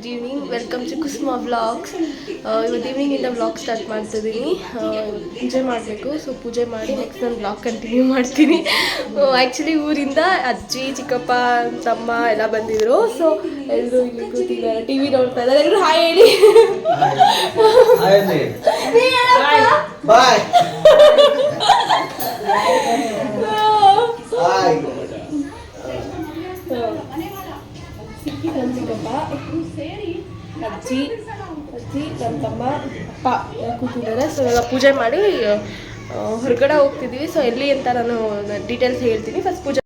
Good evening, welcome to Kusuma vlogs. ಇವತ್ತು ಈವ್ನಿಂಗಿಂದ vlog start ಮಾಡ್ತಿದ್ದೀನಿ. ಪೂಜೆ ಮಾಡಬೇಕು, ಸೊ ಪೂಜೆ ಮಾಡಿ ನೆಕ್ಸ್ಟ್ ನಾನು ವ್ಲಾಗ್ ಕಂಟಿನ್ಯೂ ಮಾಡ್ತೀನಿ. ಆ್ಯಕ್ಚುಲಿ ಊರಿಂದ ಅಜ್ಜಿ, ಚಿಕ್ಕಪ್ಪ, ತಮ್ಮ ಎಲ್ಲ ಬಂದಿದ್ರು. ಸೊ ಎಲ್ಲರೂ ಇಲ್ಲಿ ಕೂತಿದ್ದಾರೆ, ಟಿ ವಿ ನೋಡ್ತಾ ಇದ್ದಾರೆ. ಎಲ್ಲರೂ ಹಾಯ್ ಹೇಳಿ. ನನ್ನ ಚಿಕ್ಕಪ್ಪ, ಅಜ್ಜಿ, ನನ್ನ ತಮ್ಮ, ಅಪ್ಪ ಕೂತಿದ್ದಾರೆ. ಸೊ ಇವಾಗ ಪೂಜೆ ಮಾಡಿ ಹೊರಗಡೆ ಹೋಗ್ತಿದ್ದೀವಿ. ಸೊ ಎಲ್ಲಿ ಅಂತ ನಾನು ಡೀಟೇಲ್ಸ್ ಹೇಳ್ತೀನಿ. ಫಸ್ಟ್ ಪೂಜೆ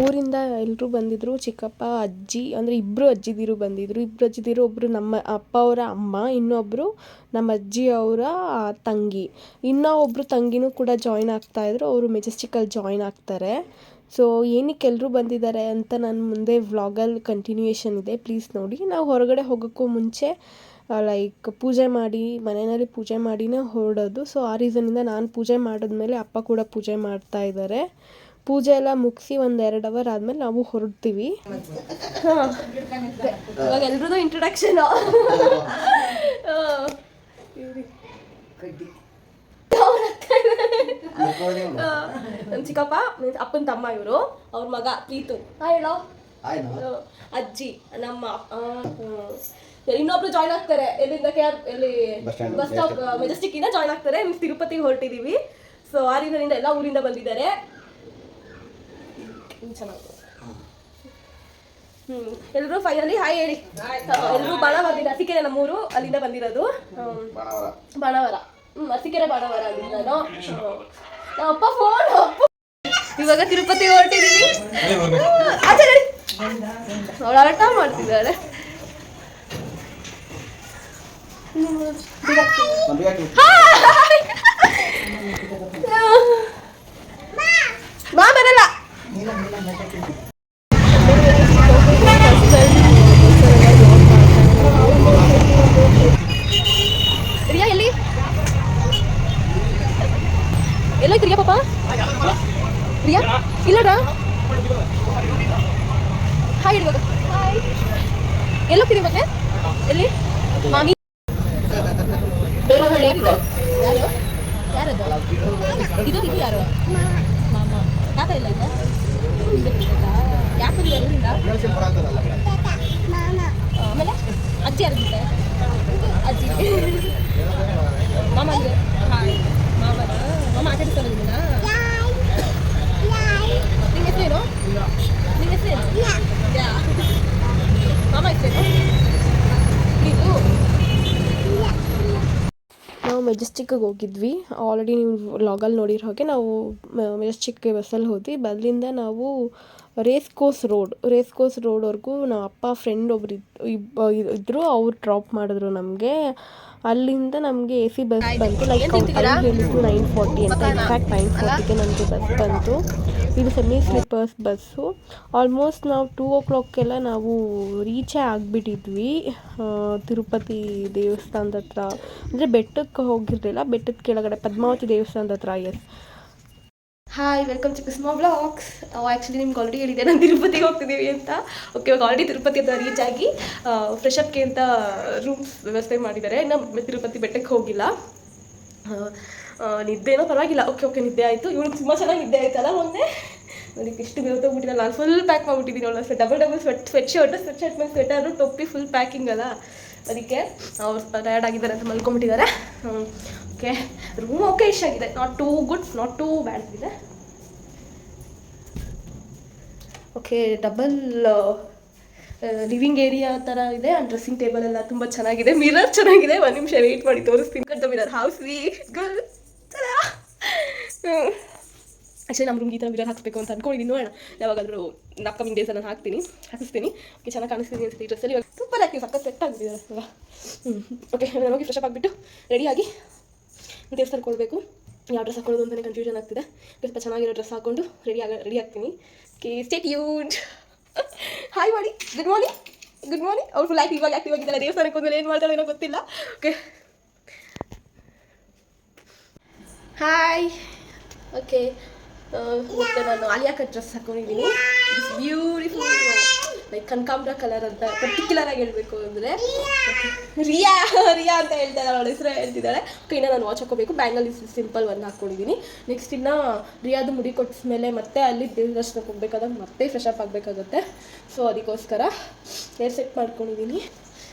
ಊರಿಂದ ಎಲ್ಲರೂ ಬಂದಿದ್ದರು. ಚಿಕ್ಕಪ್ಪ, ಅಜ್ಜಿ, ಅಂದರೆ ಇಬ್ಬರು ಅಜ್ಜಿದಿರು ಬಂದಿದ್ದರು. ಇಬ್ಬರು ಅಜ್ಜಿದಿರು, ಒಬ್ಬರು ನಮ್ಮ ಅಪ್ಪ ಅವರ ಅಮ್ಮ, ಇನ್ನೊಬ್ಬರು ನಮ್ಮ ಅಜ್ಜಿ ಅವರ ತಂಗಿ, ಇನ್ನೂ ಒಬ್ಬರು ತಂಗಿನೂ ಕೂಡ ಜಾಯ್ನ್ ಆಗ್ತಾಯಿದ್ರು. ಅವರು ಮೆಜೆಸ್ಟಿಕಲ್ಲಿ ಜಾಯ್ನ್ ಆಗ್ತಾರೆ. ಸೊ ಏನಕ್ಕೆ ಎಲ್ಲರೂ ಬಂದಿದ್ದಾರೆ ಅಂತ ನಾನು ಮುಂದೆ ವ್ಲಾಗಲ್ಲಿ ಕಂಟಿನ್ಯೂಯೇಷನ್ ಇದೆ, ಪ್ಲೀಸ್ ನೋಡಿ. ನಾವು ಹೊರಗಡೆ ಹೋಗೋಕ್ಕೂ ಮುಂಚೆ ಲೈಕ್ ಪೂಜೆ ಮಾಡಿ, ಮನೆಯಲ್ಲಿ ಪೂಜೆ ಮಾಡಿನೇ ಹೊರಡೋದು. ಸೊ ಆ ರೀಸನಿಂದ ನಾನು ಪೂಜೆ ಮಾಡಿದ್ಮೇಲೆ ಅಪ್ಪ ಕೂಡ ಪೂಜೆ ಮಾಡ್ತಾ ಇದ್ದಾರೆ. ಪೂಜೆ ಎಲ್ಲ ಮುಗಿಸಿ 1-2 ಅವರ್ ಆದಮೇಲೆ ನಾವು ಹೊರಡ್ತೀವಿ. ಹಾಂ, ಇವಾಗ ಎಲ್ರದ್ದು ಇಂಟ್ರೊಡಕ್ಷನ್. ನನ್ನ ಚಿಕ್ಕಪ್ಪ ಮೀನ್ಸ್ ಅಪ್ಪನ ತಮ್ಮ, ಇವರು ಅವ್ರ ಮಗ ಪ್ರೀತು. ಹೇಳೋ ಅಜ್ಜಿ, ನಮ್ಮ ಇನ್ನೊಬ್ರು ಜಾಯ್ನ್ ಆಗ್ತಾರೆ. ಎಲ್ಲಿಂದ ಎಲ್ಲಿ ಬಸ್ ಸ್ಟಾಪ್ ಮೆಜೆಸ್ಟಿಕ್ ಇಂದ ಜಾಯ್ನ್ ಆಗ್ತಾರೆ. ಮೀನ್ಸ್ ತಿರುಪತಿಗೆ ಹೊರಟಿದ್ದೀವಿ. ಸೊ ಆ ರೀಸನಿಂದ ಎಲ್ಲ ಊರಿಂದ ಬಂದಿದ್ದಾರೆ. ಚೆನ್ನಾಗಿ ಎಲ್ಲರೂ ಫೈನಲಿ ಹಾಯ್ ಹೇಳಿ. ಎಲ್ಲರೂ ಬಾಣವರದಿಂದ, ಅರಸೀಕೆರೆ ನಮ್ಮೂರು, ಅಲ್ಲಿಂದ ಬಂದಿರೋದು. ಬಾಣವರ, ಅರಸೀಕೆರೆ ಬಾಣವರ ಅಲ್ಲಿಂದ. ಅಪ್ಪ ಫೋನ್. ಇವಾಗ ತಿರುಪತಿ ಹೊರಟಿದ್ದೀವಿ. ಅವಳು ಆಟ ಮಾಡ್ತಿದ್ದಾಳೆ. ಬಾ ಬರಲ್ಲ. ರಿಯಾ ಎಲ್ಲಿ? ಎಲ್ಲೋಯ್ತು ರಿಯಾ ಪಾಪ? ರಿಯಾ ಇಲ್ಲಡ? ಹಾಯ್ ಇಡುವಾಗ. ಎಲ್ಲೋಗ್ತೀರಿ ಮತ್ತೆ? ಎಲ್ಲಿ? ಮಾಮಿ ಯಾರದು? ಇದು ಯಾರು? ಮಾಮ. ತಾತ ಇಲ್ಲ ಈಗ? ಯಾಕೆ ಆಮೇಲೆ ಅಜ್ಜಿ ಯಾರಿರುತ್ತೆ? ಅಜ್ಜಿ ಮಾಮ ಅಂದರೆ ಹಾಯ್ ಮಾಮನ. ಮಾಮ ಆಚರಿಸ್ತಾ ಬಂದಿದ್ದೀನಾ? ನಿಮ್ಮ ಹೆಸರೇನು? ನಿಮ್ಮ ಹೆಸರೇನು? ಮಾಮ ಹೆಸರೇನು? ನೀವು ನಾವು ಮೆಜೆಸ್ಟಿಕ್ಕಿಗೆ ಹೋಗಿದ್ವಿ. ಆಲ್ರೆಡಿ ನೀವು ವ್ಲಾಗಲ್ಲಿ ನೋಡಿರೋ ಹಾಗೆ ನಾವು ಮೆಜೆಸ್ಟಿಕ್ಗೆ ಬಸ್ಸಲ್ಲಿ ಹೋದ್ವಿ. ಅಲ್ಲಿಂದ ನಾವು ರೇಸ್ ಕೋರ್ಸ್ ರೋಡ್ವರೆಗೂ ನಮ್ಮ ಅಪ್ಪ ಫ್ರೆಂಡ್ ಒಬ್ರು ಇದ್ದರು. ಅವ್ರು ಡ್ರಾಪ್ ಮಾಡಿದ್ರು ನಮಗೆ. ಅಲ್ಲಿಂದ ನಮಗೆ AC ಬಸ್ ಬಂತು. ಲೈಕ್ ಅವ್ರು ಟೈಮ್ ಹೇಳಿದ್ದು 9:40 ಅಂತ. ಎಕ್ಸಾಕ್ಟ್ 9:40ಗೆ ನಮಗೆ ಬಸ್ ಬಂತು. ಇದು ಸೆಮಿ ಸ್ಲೀಪರ್ಸ್ ಬಸ್ಸು. ಆಲ್ಮೋಸ್ಟ್ ನಾವು 2 o'clockಗೆಲ್ಲ ನಾವು ರೀಚೇ ಆಗಿಬಿಟ್ಟಿದ್ವಿ ತಿರುಪತಿ ದೇವಸ್ಥಾನದ ಹತ್ರ. ಅಂದರೆ ಬೆಟ್ಟಕ್ಕೆ ಹೋಗಿರಲಿಲ್ಲ, ಬೆಟ್ಟದ ಕೆಳಗಡೆ ಪದ್ಮಾವತಿ ದೇವಸ್ಥಾನದ ಹತ್ರ. Yes, hi, welcome to Kusuma vlogs. Actually ನಿಮ್ಗೆ ಆಲ್ರೆಡಿ ಹೇಳಿದೆ ನಾನು ತಿರುಪತಿಗೆ ಹೋಗ್ತಿದ್ದೀವಿ ಅಂತ. ಓಕೆ, ಇವಾಗ ಆಲ್ರೆಡಿ ತಿರುಪತಿ ಅಂತ ರೀಚ್ ಆಗಿ ಫ್ರೆಶ್ ಅಪ್ಗೆ ಅಂತ ರೂಮ್ಸ್ ವ್ಯವಸ್ಥೆ ಮಾಡಿದ್ದಾರೆ. ಇನ್ನು ತಿರುಪತಿ ಬೆಟ್ಟಕ್ಕೆ ಹೋಗಿಲ್ಲ. ನಿದ್ದೆನೋ ಪರವಾಗಿಲ್ಲ. ಓಕೆ ನಿದ್ದೆ ಆಯಿತು. ಇವಳು ತುಂಬ ಚೆನ್ನಾಗಿ ನಿದ್ದೆ ಆಯ್ತಲ್ಲ ಮೊನ್ನೆ. ಅದಕ್ಕೆ ಎಷ್ಟು ಬೇವತ್ತೋಗ್ಬಿಟ್ಟಿಲ್ಲ. ನಾನು ಫುಲ್ ಪ್ಯಾಕ್ ಮಾಡಿಬಿಟ್ಟಿದ್ದೀನಿ. ಅವಳು ಡಬಲ್ ಸ್ವೆಟ್ ಶರ್ಟ್ ಮೇಲೆ ಸ್ವೆಟರು, ಟೊಪ್ಪಿ, ಫುಲ್ ಪ್ಯಾಕಿಂಗ್ ಅಲ್ಲ. ಅದಕ್ಕೆ ಅವ್ರು ಟಯರ್ಡ್ ಆಗಿದ್ದಾರೆ ಅಂತ ಮಲ್ಕೊಂಬಿಟ್ಟಿದ್ದಾರೆ. ಓಕೆ, ರೂಮ್ ಓಕೆ ಇಷ್ಟ ಆಗಿದೆ. Not too good, not too bad ಇದೆ. ಓಕೆ, ಡಬಲ್ ಲಿವಿಂಗ್ ಏರಿಯಾ ಥರ ಇದೆ. ಆ್ಯಂಡ್ ಡ್ರೆಸ್ಸಿಂಗ್ ಟೇಬಲ್ ಎಲ್ಲ ತುಂಬ ಚೆನ್ನಾಗಿದೆ. ಮಿರರ್ ಚೆನ್ನಾಗಿದೆ. 1 ನಿಮಿಷ ವೆಯ್ಟ್ ಮಾಡಿ ತೋರಿಸ್ತೀನಿ. ಕಟ್ಟ mirror how sweet girl. Actually ನಮ್ಮ ರೂಮ್ಗೆ ಈ ಥರ ಮಿರರ್ ಹಾಕಬೇಕು ಅಂತ ಅಂದ್ಕೊಂಡಿದ್ದೀನಿ. ನೋಡೋಣ, ಯಾವಾಗಾದರೂ ಅಪ್ಕಮಿಂಗ್ ಡೇಸಲ್ಲಿ ನಾನು ಹಾಕಿಸ್ತೀನಿ. ಓಕೆ, ಚೆನ್ನಾಗಿ ಕಾಣಿಸ್ತೀನಿ ಅನ್ಸುತ್ತೆ ಈ ಡ್ರೆಸ್ಸಲ್ಲಿ. ಇವಾಗ ಸೂಪರ್ ಆಗಿ ಸಕ್ಕ ಸೆಟ್ ಆಗಿಬಿಟ್ಟಿದ್ದಾರೆ ಇವಾಗ. ಓಕೆ, ನಾನು ಹೋಗಿ ಫ್ರೆಶ್ ಅಪ್ ಆಗಿಬಿಟ್ಟು ರೆಡಿಯಾಗಿ ದೇವಸ್ಥಾನಕ್ಕೆ ಕೊಡಬೇಕು. ಯಾವ ಡ್ರೆಸ್ ಹಾಕೊಳ್ಳೋದು ಅಂತಲೇ ಕನ್ಫ್ಯೂಷನ್ ಆಗ್ತಿದೆ. ಸ್ವಲ್ಪ ಚೆನ್ನಾಗಿರೋ ಡ್ರೆಸ್ ಹಾಕ್ಕೊಂಡು ರೆಡಿ ಆಗ್ತೀನಿ. Okay, stay tuned. ಹಾಯ್ ಮಾಡಿ. Good morning. ಅವ್ರು ಫುಲ್ ಆ್ಯಕ್ಟಿವ್ ಆಗಿದ್ದಾರೆ. ದೇವಸ್ಥಾನಕ್ಕೆ ಹೋದ್ಮೇಲೆ ಏನು ಮಾಡ್ತಾಳೆ ಏನೋ ಗೊತ್ತಿಲ್ಲ. Okay, hi. ಓಕೆ, ಮತ್ತು ನಾನು ಆಲಿಯಾ ಕಟ್ ಡ್ರೆಸ್ ಹಾಕೊಂಡಿದ್ದೀನಿ. ಬ್ಯೂಟಿಫುಲ್ ಲೈಕ್ ಕನಕಾಂಬ್ರ ಕಲರ್ ಅಂತ ಪರ್ಟಿಕ್ಯುಲರ್ ಆಗಿ ಹೇಳಬೇಕು ಅಂದರೆ ರಿಯಾ ರಿಯಾ ಅಂತ ಹೇಳ್ತಾ ಇದ್ದಾಳೆ, ಅವಳ ಹೆಸರು ಹೇಳ್ತಿದ್ದಾಳೆ. ಇನ್ನು ನಾನು ವಾಚ್ ಹಾಕೋಬೇಕು, ಬ್ಯಾಂಗಲ್ ಸಿಂಪಲ್ ಒಂದು ಹಾಕ್ಕೊಂಡಿದ್ದೀನಿ. ನೆಕ್ಸ್ಟ್ ಇನ್ನು ರಿಯಾದು ಮುಡಿ ಕೊಟ್ಟಿಸ್ಮೇಲೆ ಮತ್ತೆ ಅಲ್ಲಿ ದೇವ್ರ ದರ್ಶನಕ್ಕೆ ಹೋಗ್ಬೇಕಾದಾಗ ಮತ್ತೆ ಫ್ರೆಶ್ ಅಪ್ ಆಗಬೇಕಾಗುತ್ತೆ. ಸೊ ಅದಕ್ಕೋಸ್ಕರ ಹೇರ್ ಸೆಟ್ ಮಾಡ್ಕೊಂಡಿದ್ದೀನಿ.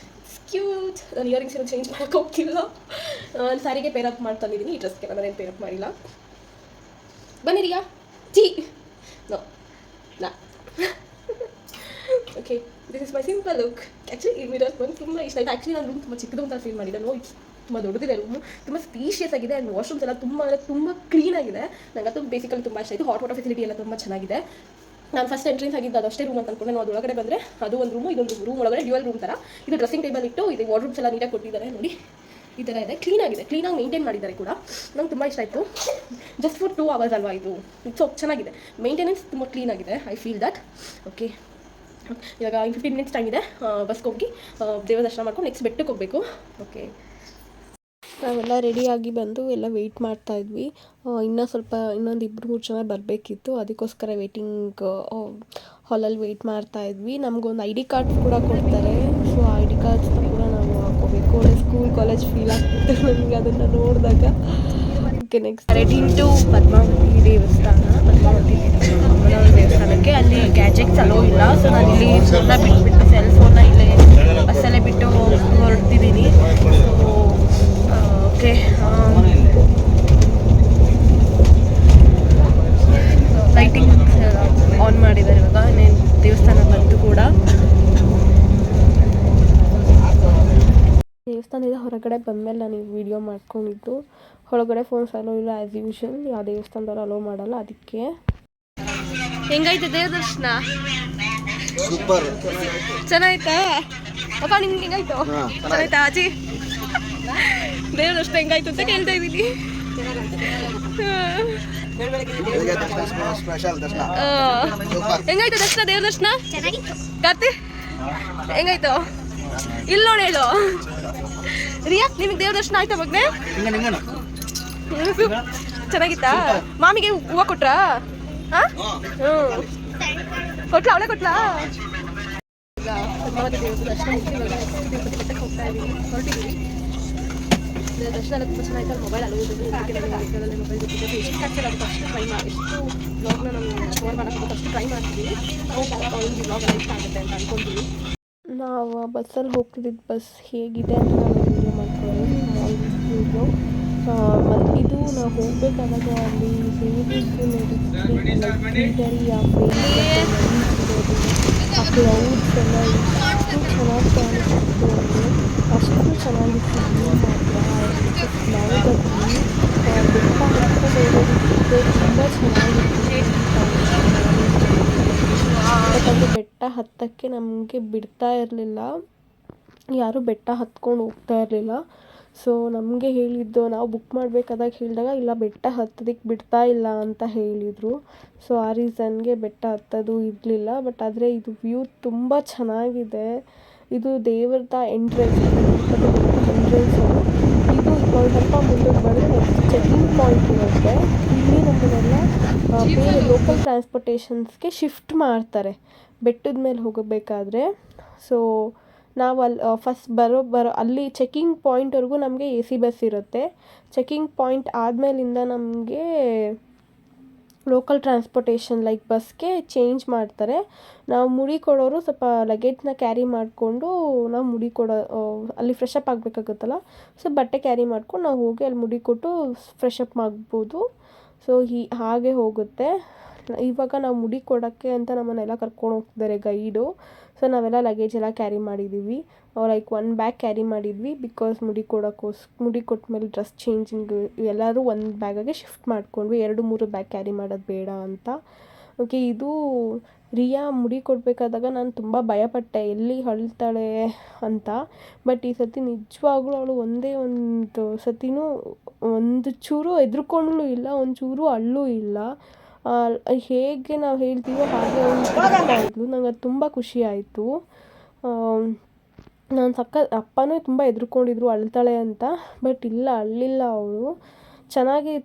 ಕ್ಯೂಟ್. ನಾನು ಇಯರಿಂಗ್ಸ್ ಏನೋ ಚೇಂಜ್ ಮಾಡೋಕ್ಕೆ ಹೋಗ್ತಿಲ್ಲ. ನಾನು ಸ್ಯಾರಿಗೆ ಪೇರಪ್ ಮಾಡ್ತಾನಿದ್ದೀನಿ, ಈ ಡ್ರೆಸ್ಗೆ ನಾನೇನು ಪೇರಪ್ ಮಾಡಿಲ್ಲ. ಬನ್ನಿ ರಿಯಾ. ಚೀ ನೋ ನಾ okay, this is my simple look. Actually ಈ ಮಿರರ್ ಬಂದು ತುಂಬ ಇಷ್ಟ ಆಯಿತು. ಆ್ಯಕ್ಚುಲಿ ನಾನು ರೂಮ್ ತುಂಬ ಚಿಕ್ಕದು ಅಂತ ಫೀಲ್ ಮಾಡಿದ್ದೆ. ನೋ, ತುಂಬ ದೊಡ್ಡದಿದೆ ರೂಮು, ತುಂಬ ಸ್ಪೀಷಿಯಸ್ ಆಗಿದೆ. ಆ್ಯಂಡ್ ವಾಶ್ರೂಮ್ಸ್ ಎಲ್ಲ ತುಂಬ ಕ್ಲೀನಾಗಿದೆ. ನನಗಂತೂ ಬೇಸಿಕಲಿ ತುಂಬ ಇಷ್ಟ ಆಯಿತು. ಹಾಟ್ ವಾಟರ್ ಫೆಸಿಲಿಟಿ ಎಲ್ಲ ತುಂಬ ಚೆನ್ನಾಗಿದೆ. ನಾನು ಫಸ್ಟ್ ಎಂಟ್ರೆನ್ಸ್ ಆಗಿದ್ದು ಅದಷ್ಟೇ ರೂಮ್ ಅಂತ ಅಂದ್ಕೊಂಡೆ. ನಾವು ಅದೊಳಗಡೆ ಬಂದರೆ ಅದು ಒಂದು ರೂಮು, ಇದೊಂದು ರೂಮ್ ಒಳಗಡೆ ಡ್ಯುಯಲ್ ರೂಮ್ ಥರ. ಇದು ಡ್ರೆಸ್ಸಿಂಗ್ ಟೇಬಲ್ ಇಟ್ಟು ಇದು ವಾರ್ಡ್ರೂಮ್ಸ್ ಎಲ್ಲ ನೀಟಾಗಿ ಕೊಟ್ಟಿದ್ದಾರೆ ನೋಡಿ. ಈ ಥರ ಇದೆ, ಕ್ಲೀನಾಗಿದೆ, ಕ್ಲೀನಾಗಿ ಮೇಂಟೈನ್ ಮಾಡಿದ್ದಾರೆ ಕೂಡ. ನಂಗೆ ತುಂಬ ಇಷ್ಟ ಆಯಿತು. ಜಸ್ಟ್ ಫಾರ್ 2 hours ಅಲ್ವಾ ಇದು. ಸೊ ಚೆನ್ನಾಗಿದೆ, ಮೇಂಟೆನೆನ್ಸ್ ತುಂಬ ಕ್ಲೀನಾಗಿದೆ. I feel that. ಓಕೆ, ಇವಾಗ 15 minutes ಟೈಮ್ ಇದೆ. ಬಸ್ಗೆ ಹೋಗಿ ದೇವ ದರ್ಶನ ಮಾಡ್ಕೊಂಡು ನೆಕ್ಸ್ಟ್ ಬೆಟ್ಟಕ್ಕೆ ಹೋಗಬೇಕು. ಓಕೆ, ನಾವೆಲ್ಲ ರೆಡಿಯಾಗಿ ಬಂದು ಎಲ್ಲ ವೆಯ್ಟ್ ಮಾಡ್ತಾಯಿದ್ವಿ. ಇನ್ನೊಂದು 2-3 ಜನ ಬರಬೇಕಿತ್ತು. ಅದಕ್ಕೋಸ್ಕರ ವೆಯ್ಟಿಂಗ್ ಹಾಲಲ್ಲಿ ವೆಯ್ಟ್ ಮಾಡ್ತಾಯಿದ್ವಿ. ನಮಗೊಂದು ID ಕಾರ್ಡ್ ಕೂಡ ಕೊಡ್ತಾರೆ. ಸೊ ID ಕಾರ್ಡ್ಸ್ನ ಕೂಡ ನಾವು ಹಾಕೋಬೇಕು. ಒಳ್ಳೆ ಸ್ಕೂಲ್ ಕಾಲೇಜ್ ಫೀಲ್ ಆಗ್ತಿತ್ತು ನನಗೆ ಅದನ್ನು ನೋಡಿದಾಗ. Okay, next heading to Padmavati ದೇವಸ್ಥಾನಕ್ಕೆ. ಅಲ್ಲಿ ಗ್ಯಾಜೆಟ್ಸ್ ಅಲೋ ಇಲ್ಲ. ಸೊ ನಾನು ಇಲ್ಲಿ ಫೋನ್ನ ಬಿಟ್ಬಿಟ್ಟು ಸೆಲ್ ಫೋನ್ನ ಇಲ್ಲೇ ಬಸ್ಸಲ್ಲೇ ಬಿಟ್ಟು ಹೊರಡ್ತಿದ್ದೀನಿ. ಸೊ ಓಕೆ, ಲೈಟಿಂಗ್ ಆನ್ ಮಾಡಿದ್ದಾರೆ ಇವಾಗ. ದೇವಸ್ಥಾನ ಬಂತು ಕೂಡ. ದೇವಸ್ಥಾನದ ಹೊರಗಡೆ ಬಂದಮೇಲೆ ನಾನು ವಿಡಿಯೋ ಮಾಡ್ಕೊಂಡಿದ್ದು. ಹೊರಗಡೆ ಫೋನ್ಸ್ ಅಲೋ ಇಲ್ಲ ಆ್ಯಸ್ ಯೂಶುವಲ್. ಯಾವ ದೇವಸ್ಥಾನದವ್ರು ಅಲೋ ಮಾಡಲ್ಲ. ಅದಕ್ಕೆ ಹೆಂಗಾಯ್ತು ದೇವ್ರ ದರ್ಶನ? ಸೂಪರ್, ಚೆನ್ನಾಯ್ತಾ ಅಪ್ಪ? ನಿಮ್ಗೆ ಹೆಂಗಾಯ್ತು? ಚೆನ್ನಾಯ್ತಾ ಅಜ್ಜಿ? ದೇವ್ರ ದರ್ಶನ ಹೆಂಗಾಯ್ತು ಅಂತ ಕೇಳ್ತಾ ಇದ್ದೀನಿ. ಹೆಂಗಾಯ್ತು ದರ್ಶನ? ದೇವ್ರ ದರ್ಶನ ಕಾರ್ತಿ ಹೆಂಗಾಯ್ತು? ಇಲ್ಲಿ ನೋಡಿ ಹೇಳು. ರಿಯಾ, ನಿಮಗೆ ದೇವ್ರ ದರ್ಶನ ಆಯ್ತಾ ಮಗ್ನೆ? ಚೆನ್ನಾಗಿತ್ತಾ? ಮಾಮಿಗೆ ಹೂವು ಕೊಟ್ರಾ? ಕೊಟ್ಲಾ? ಅವಳೇ ಕೊಟ್ಲಾ? ದರ್ಶನ ಹೋಗ್ತಾ ಇದ್ದೀವಿ, ಹೊರಟಿದ್ದೀವಿ. ದರ್ಶನ ಎಲ್ಲ ತುಂಬ ಚೆನ್ನಾಗಿತ್ತು. ಅಲ್ಲಿ ಮೊಬೈಲ್ ಅಲೋದು ಮೊಬೈಲ್ ಜೊತೆ ಎಷ್ಟು ಆಗ್ತದೆ ಅದು ಫಸ್ಟ್ ಟ್ರೈ ಮಾಡಿ. ಎಷ್ಟು ಬ್ಲಾಗ್ನ ನಾನು ಶೋರ್ ಮಾಡೋಕ್ಕೆ ಫಸ್ಟ್ ಟ್ರೈ ಮಾಡ್ತೀವಿ. ಈ ಬ್ಲಾಗ್ ಎಲ್ಲ ಇಷ್ಟ ಆಗುತ್ತೆ ಅಂತ ಅಂದ್ಕೊಳ್ತೀವಿ. ನಾವು ಬಸ್ಸಲ್ಲಿ ಹೋಗ್ತಿದ್ದಿದ್ದು ಬಸ್ ಹೇಗಿದೆ ಅಂತ ನಾನು ವೀಡಿಯೋ ಮಾಡ್ಕೊಳ್ಳಿ ವೀಡಿಯೋ. ಮತ್ತು ಇದು ನಾವು ಹೋಗ್ಬೇಕಾದಾಗ ಅಲ್ಲಿ ಹೇಗಿದ್ದು ಗ್ರೀನರಿ, ಆ ಆ ಕ್ಲೌಡ್ಸ್ ಎಲ್ಲ ಎಷ್ಟು ಚೆನ್ನಾಗಿ ಕಾಣಿಸ್ತಿತ್ತು ಅಂದರೆ ಅಷ್ಟು ಚೆನ್ನಾಗಿತ್ತು. ಮಾತ್ರ ಬೆಟ್ಟ ಹತ್ಕೊಂಡು ಹೋಗೋದಕ್ಕೆ ತುಂಬ ಚೆನ್ನಾಗಿತ್ತು. ಬಟ್ ಅದು ಬೆಟ್ಟ ಹತ್ತಕ್ಕೆ ನಮಗೆ ಬಿಡ್ತಾ ಇರಲಿಲ್ಲ, ಯಾರೂ ಬೆಟ್ಟ ಹತ್ಕೊಂಡು ಹೋಗ್ತಾ ಇರಲಿಲ್ಲ. ಸೊ ನಮಗೆ ಹೇಳಿದ್ದು, ನಾವು ಬುಕ್ ಮಾಡಬೇಕಾದಾಗ ಹೇಳಿದಾಗ ಇಲ್ಲ ಬೆಟ್ಟ ಹತ್ತೋದಕ್ಕೆ ಬಿಡ್ತಾ ಇಲ್ಲ ಅಂತ ಹೇಳಿದರು. ಸೊ ಆ ರೀಸನ್ಗೆ ಬೆಟ್ಟ ಹತ್ತೋದು ಇರಲಿಲ್ಲ. ಬಟ್ ಆದರೆ ಇದು ವ್ಯೂ ತುಂಬ ಚೆನ್ನಾಗಿದೆ. ಇದು ದೇವರದ ಎಂಟ್ರೆನ್ಸ್. ಇದು ಸ್ವಲ್ಪ ಮುಂದೆ ಬಂದರೆ ನೆಕ್ಸ್ಟ್ ಚೆಕಿಂಗ್ ಪಾಯಿಂಟ್ ಇರುತ್ತೆ. ಇಲ್ಲಿ ನಮ್ಮನ್ನೆಲ್ಲ ಬೇರೆ ಲೋಕಲ್ ಟ್ರಾನ್ಸ್ಪೋರ್ಟೇಷನ್ಸ್ಗೆ ಶಿಫ್ಟ್ ಮಾಡ್ತಾರೆ ಬೆಟ್ಟದ ಮೇಲೆ ಹೋಗಬೇಕಾದ್ರೆ. ಸೊ ನಾವು ಅಲ್ಲಿ ಫಸ್ಟ್ ಬರೋ ಅಲ್ಲಿ ಚೆಕಿಂಗ್ ಪಾಯಿಂಟ್ವರೆಗೂ ನಮಗೆ AC ಬಸ್ ಇರುತ್ತೆ. ಚೆಕಿಂಗ್ ಪಾಯಿಂಟ್ ಆದಮೇಲಿಂದ ನಮಗೆ ಲೋಕಲ್ ಟ್ರಾನ್ಸ್ಪೋರ್ಟೇಷನ್ ಲೈಕ್ ಬಸ್ಗೆ ಚೇಂಜ್ ಮಾಡ್ತಾರೆ. ನಾವು ಮುಡಿ ಕೊಡೋರು ಸ್ವಲ್ಪ ಲಗೇಜ್ನ ಕ್ಯಾರಿ ಮಾಡಿಕೊಂಡು ನಾವು ಮುಡಿ ಕೊಡೋ ಅಲ್ಲಿ ಫ್ರೆಶ್ ಅಪ್ ಆಗಬೇಕಾಗುತ್ತಲ್ಲ. ಸೊ ಬಟ್ಟೆ ಕ್ಯಾರಿ ಮಾಡ್ಕೊಂಡು ನಾವು ಹೋಗಿ ಅಲ್ಲಿ ಮುಡಿ ಕೊಟ್ಟು ಫ್ರೆಶ್ ಅಪ್ ಮಾಡ್ಬೋದು. ಸೊ ಹಾಗೆ ಹೋಗುತ್ತೆ. ಇವಾಗ ನಾವು ಮುಡಿ ಕೊಡೋಕ್ಕೆ ಅಂತ ನಮ್ಮನ್ನೆಲ್ಲ ಕರ್ಕೊಂಡು ಹೋಗ್ತಿದ್ದಾರೆ ಗೈಡು. ಸೊ ನಾವೆಲ್ಲ ಲಗೇಜ್ ಎಲ್ಲ ಕ್ಯಾರಿ ಮಾಡಿದ್ದೀವಿ. ಲೈಕ್ 1 ಬ್ಯಾಗ್ ಕ್ಯಾರಿ ಮಾಡಿದ್ವಿ. ಬಿಕಾಸ್ ಮುಡಿ ಕೊಟ್ಟ ಮೇಲೆ ಡ್ರೆಸ್ ಚೇಂಜಿಂಗ್ ಎಲ್ಲರೂ ಒಂದು ಬ್ಯಾಗಾಗೆ ಶಿಫ್ಟ್ ಮಾಡ್ಕೊಂಡ್ವಿ. 2-3 ಬ್ಯಾಗ್ ಕ್ಯಾರಿ ಮಾಡೋದು ಬೇಡ ಅಂತ. ಓಕೆ, ಇದು ರಿಯಾ ಮುಡಿ ಕೊಡಬೇಕಾದಾಗ ನಾನು ತುಂಬ ಭಯಪಟ್ಟೆ ಎಲ್ಲಿ ಅಳ್ತಾಳೆ ಅಂತ. ಬಟ್ ಈ ಸತಿ ನಿಜವಾಗ್ಲೂ ಅವಳು ಒಂದೇ ಒಂದು ಸತಿನೂ ಒಂದು ಚೂರು ಹೆದ್ರುಕೊಂಡ್ಲೂ ಇಲ್ಲ, ಒಂದು ಚೂರು ಅಳ್ಳೂ ಇಲ್ಲ. ಹೇಗೆ ನಾವು ಹೇಳ್ತೀವೋ ಹಾಗೆ ಅವಳು ತಿರುಗ್ತಾ ಇದ್ಲು. ನಂಗೆ ಅದು ತುಂಬ ಖುಷಿ ಆಯಿತು. ನಾನು ಅಪ್ಪನೂ ತುಂಬ ಹೆದ್ರುಕೊಂಡಿದ್ರು ಅಳ್ತಾಳೆ ಅಂತ. ಬಟ್ ಇಲ್ಲ, ಅಳ್ಳಿಲ್ಲ ಅವಳು.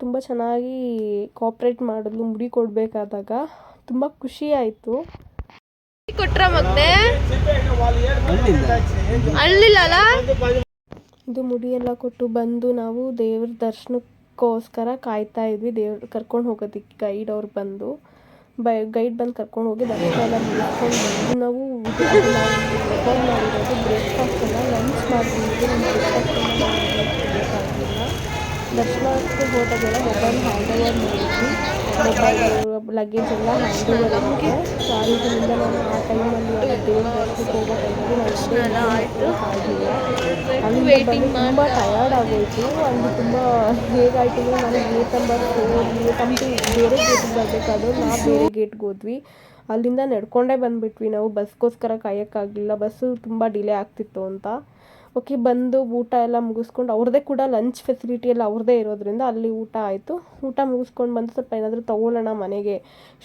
ತುಂಬ ಚೆನ್ನಾಗಿ ಕೋಆಪ್ರೇಟ್ ಮಾಡಿದ್ಲು ಮುಡಿ ಕೊಡಬೇಕಾದಾಗ. ತುಂಬ ಖುಷಿ ಆಯಿತು. ಕೊಟ್ರ ಮಗ್ನೆ ಅಳ್ಳಿಲ್ಲಲ್ಲ. ಇದು ಮುಡಿ ಎಲ್ಲ ಕೊಟ್ಟು ಬಂದು ನಾವು ದೇವ್ರ ದರ್ಶನಕ್ಕೋಸ್ಕರ ಕಾಯ್ತಾ ಇದ್ವಿ. ದೇವ್ರು ಕರ್ಕೊಂಡು ಹೋಗೋದಕ್ಕೆ ಗೈಡ್ ಅವ್ರು ಬಂದು ಗೈಡ್ ಬಂದು ಕರ್ಕೊಂಡು ಹೋಗಿ ದರ್ಶನ ಎಲ್ಲ ಮುಗಿಸ್ಕೊಂಡು ಬಂದು ನಾವು ರೆಕಾರ್ಡ್ ಮಾಡಿರೋದು ಬ್ರೇಕ್ಫಾಸ್ಟ್ ಎಲ್ಲ ಲಂಚ್ ಮಾಡಿದ್ದೀವಿ. ನಮ್ಮ ಬ್ರೇಕ್ಫಾಸ್ಟ್ ಎಲ್ಲ ಬೇಕಾಗಿಲ್ಲ. ದರ್ಶನಕ್ಕೆ ಹೋದಾಗೆಲ್ಲ ಮೊಬೈಲ್ ಹ್ಯಾಂಡ್ ಓವರ್ ಮಾಡಿದ್ವಿ. ಮೊಬೈಲ್ ಲಗೇಜ್ ಎಲ್ಲ ಹ್ಯಾಂಡ್ ಓವರ್ ಇರುತ್ತೆ. ಸೊ ಆ ರೀತಿಯಿಂದ ನಾನು ಆ ಟೈಮಲ್ಲಿ ದೇವ್ರ ದರ್ಶನಕ್ಕೆ ಹೋಗೋ ಟೈಮಲ್ಲಿ ನಾನು ಅಲ್ಲಿಂದ ಬಂದು ತುಂಬ ಟಯರ್ಡ್ ಆಗೋಯಿತು. ಅಲ್ಲಿ ತುಂಬ ಹೇಗಾಯಿತು ಅಂದರೆ ನಾನು ಗೇಟ್ ನಂಬರ್ 4 ನಮ್ಮದು ಬೇರೆ ಗೇಟಿಗೆ ಬರಬೇಕಾದ್ರೂ ನಾವು ಬೇರೆ ಗೇಟ್ಗೆ ಹೋದ್ವಿ. ಅಲ್ಲಿಂದ ನಡ್ಕೊಂಡೇ ಬಂದುಬಿಟ್ವಿ ನಾವು. ಬಸ್ಗೋಸ್ಕರ ಕಾಯೋಕ್ಕಾಗಲಿಲ್ಲ, ಬಸ್ಸು ತುಂಬ ಡಿಲೇ ಆಗ್ತಿತ್ತು ಅಂತ. ಓಕೆ, ಬಂದು ಊಟ ಎಲ್ಲ ಮುಗಿಸ್ಕೊಂಡು ಅವ್ರದ್ದೇ ಕೂಡ ಲಂಚ್ ಫೆಸಿಲಿಟಿ ಎಲ್ಲ ಅವ್ರದ್ದೇ ಇರೋದ್ರಿಂದ ಅಲ್ಲಿ ಊಟ ಆಯಿತು. ಊಟ ಮುಗಿಸ್ಕೊಂಡು ಬಂದು ಸ್ವಲ್ಪ ಏನಾದರೂ ತೊಗೊಳ್ಳೋಣ, ಮನೆಗೆ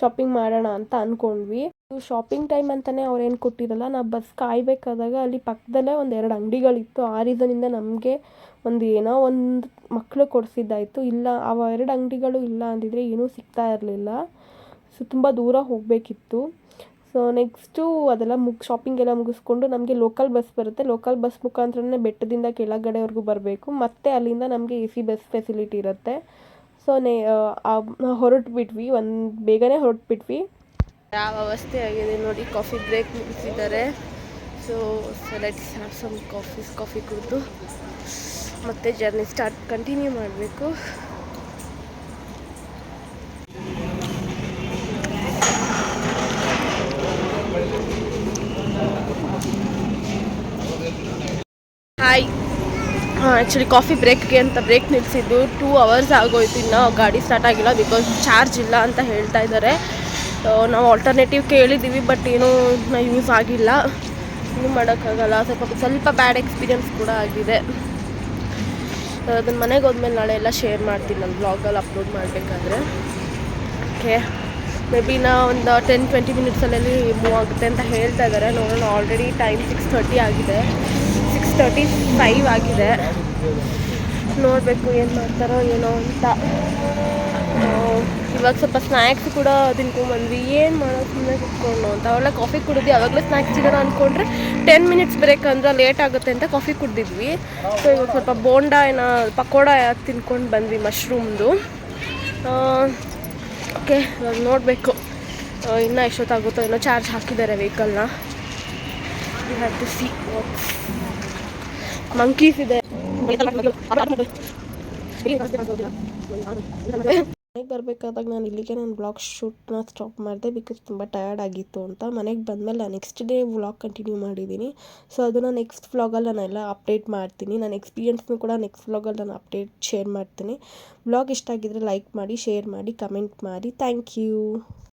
ಶಾಪಿಂಗ್ ಮಾಡೋಣ ಅಂತ ಅಂದ್ಕೊಂಡ್ವಿ. ಶಾಪಿಂಗ್ ಟೈಮ್ ಅಂತಲೇ ಅವ್ರೇನು ಕೊಟ್ಟಿರಲ್ಲ. ನಾವು ಬಸ್ ಕಾಯಬೇಕಾದಾಗ ಅಲ್ಲಿ ಪಕ್ಕದಲ್ಲೇ 1-2 ಅಂಗಡಿಗಳಿತ್ತು. ಆ ರೀಸನಿಂದ ನಮಗೆ ಏನೋ ಒಂದು ಮಕ್ಕಳು ಕೊಡಿಸಿದ್ದಾಯಿತು. ಇಲ್ಲ ಆ 2 ಅಂಗಡಿಗಳು ಇಲ್ಲ ಅಂದಿದ್ರೆ ಏನೂ ಸಿಗ್ತಾ ಇರಲಿಲ್ಲ. ಸೊ ತುಂಬ ದೂರ ಹೋಗಬೇಕಿತ್ತು. ಸೊ ನೆಕ್ಸ್ಟು ಅದೆಲ್ಲ ಶಾಪಿಂಗ್ ಎಲ್ಲ ಮುಗಿಸ್ಕೊಂಡು ನಮಗೆ ಲೋಕಲ್ ಬಸ್ ಬರುತ್ತೆ. ಲೋಕಲ್ ಬಸ್ ಮುಖಾಂತರನೇ ಬೆಟ್ಟದಿಂದ ಕೆಳಗಡೆವರೆಗೂ ಬರಬೇಕು. ಮತ್ತು ಅಲ್ಲಿಂದ ನಮಗೆ AC ಬಸ್ ಫೆಸಿಲಿಟಿ ಇರುತ್ತೆ. ಸೊ ಹೊರಟ್ಬಿಟ್ವಿ, ಬೇಗನೆ ಹೊರಟ್ಬಿಟ್ವಿ. ಯಾವ ಅವಸ್ಥೆ ಆಗಿದೆ ನೋಡಿ. ಕಾಫಿ ಬ್ರೇಕ್ ಮುಗಿಸಿದ್ದಾರೆ. So let's have some coffee ಕುಡಿದು ಮತ್ತೆ ಜರ್ನಿ ಕಂಟಿನ್ಯೂ ಮಾಡಬೇಕು. ಹಾಯ್. ಆ್ಯಕ್ಚುಲಿ ಕಾಫಿ ಬ್ರೇಕ್ಗೆ ಅಂತ ಬ್ರೇಕ್ ನಿಲ್ಲಿಸಿದ್ದು 2 ಅವರ್ಸ್ ಆಗೋಯ್ತು. ಇನ್ನೂ ಗಾಡಿ ಸ್ಟಾರ್ಟ್ ಆಗಿಲ್ಲ, ಬಿಕಾಸ್ ಚಾರ್ಜ್ ಇಲ್ಲ ಅಂತ ಹೇಳ್ತಾ ಇದ್ದಾರೆ. ನಾವು ಆಲ್ಟರ್ನೇಟಿವ್ ಕೇಳಿದ್ದೀವಿ, ಬಟ್ ಏನೂ ಯೂಸ್ ಆಗಿಲ್ಲ. ಇನ್ನೂ ಮಾಡೋಕ್ಕಾಗಲ್ಲ. ಸ್ವಲ್ಪ ಬ್ಯಾಡ್ ಎಕ್ಸ್ಪೀರಿಯನ್ಸ್ ಕೂಡ ಆಗಿದೆ. ಅದನ್ನು ಮನೆಗೆ ಹೋದ್ಮೇಲೆ ನಾಳೆ ಎಲ್ಲ ಶೇರ್ ಮಾಡ್ತೀನಿ ನಾನು ಬ್ಲಾಗಲ್ಲಿ ಅಪ್ಲೋಡ್ ಮಾಡಬೇಕಾದ್ರೆ. ಓಕೆ, ಮೇ ಬಿ ಒಂದು 10-20 ಮಿನಿಟ್ಸಲ್ಲಿ ಮೂವ್ ಆಗುತ್ತೆ ಅಂತ ಹೇಳ್ತಾ ಇದ್ದಾರೆ. ನೋಡೋಣ. ಆಲ್ರೆಡಿ ಟೈಮ್ 6:30 ಆಗಿದೆ, 6:35 ಆಗಿದೆ. ನೋಡಬೇಕು ಏನು ಮಾಡ್ತಾರೋ ಏನೋ ಅಂತ. ಇವಾಗ ಸ್ವಲ್ಪ ಸ್ನ್ಯಾಕ್ಸ್ ಕೂಡ ತಿನ್ಕೊಂಡ್ಬಂದ್ವಿ. ಏನು ಮಾಡೋದು, ಸುಮ್ಮನೆ ಕುತ್ಕೊಂಡು ಅಂತ. ಅವೆಲ್ಲ ಕಾಫಿ ಕುಡಿದ್ವಿ. ಆವಾಗಲೇ ಸ್ನ್ಯಾಕ್ಸ್ ಸಿಗೋಣ ಅಂದ್ಕೊಂಡ್ರೆ 10 ಮಿನಿಟ್ಸ್ ಬ್ರೇಕ್ ಅಂದ್ರೆ ಲೇಟ್ ಆಗುತ್ತೆ ಅಂತ ಕಾಫಿ ಕುಡಿದ್ವಿ. ಸೊ ಇವಾಗ ಸ್ವಲ್ಪ ಬೋಂಡಾ ಪಕೋಡ ತಿನ್ಕೊಂಡು ಬಂದ್ವಿ, ಮಶ್ರೂಮ್ದು. ಓಕೆ, ಇವಾಗ ನೋಡಬೇಕು ಇನ್ನೂ ಎಷ್ಟೊತ್ತಾಗುತ್ತೋ. ಏನೋ ಚಾರ್ಜ್ ಹಾಕಿದ್ದಾರೆ ವೆಹಿಕಲ್ನ. You have to see monkeys ಇದೆ. ಮನೆಗೆ ಬರಬೇಕಾದಾಗ ನಾನು ಇಲ್ಲಿಗೆ ನನ್ನ ಬ್ಲಾಗ್ ಶೂಟ್ನ ಸ್ಟಾಪ್ ಮಾಡಿದೆ, ಬಿಕಾಸ್ ತುಂಬ ಟಯರ್ಡ್ ಆಗಿತ್ತು ಅಂತ. ಮನೆಗೆ ಬಂದಮೇಲೆ ನಾನು ನೆಕ್ಸ್ಟ್ ಡೇ ವ್ಲಾಗ್ ಕಂಟಿನ್ಯೂ ಮಾಡಿದ್ದೀನಿ. ಸೊ ಅದನ್ನು ನೆಕ್ಸ್ಟ್ ವ್ಲಾಗಲ್ಲಿ ನಾನೆಲ್ಲ ಅಪ್ಡೇಟ್ ಮಾಡ್ತೀನಿ. ನನ್ನ ಎಕ್ಸ್ಪೀರಿಯನ್ಸ್ನೂ ಕೂಡ ನೆಕ್ಸ್ಟ್ ವ್ಲಾಗಲ್ಲಿ ನಾನು ಶೇರ್ ಮಾಡ್ತೀನಿ. ವ್ಲಾಗ್ ಇಷ್ಟ ಆಗಿದ್ದರೆ ಲೈಕ್ ಮಾಡಿ, ಶೇರ್ ಮಾಡಿ, ಕಮೆಂಟ್ ಮಾಡಿ. Thank you.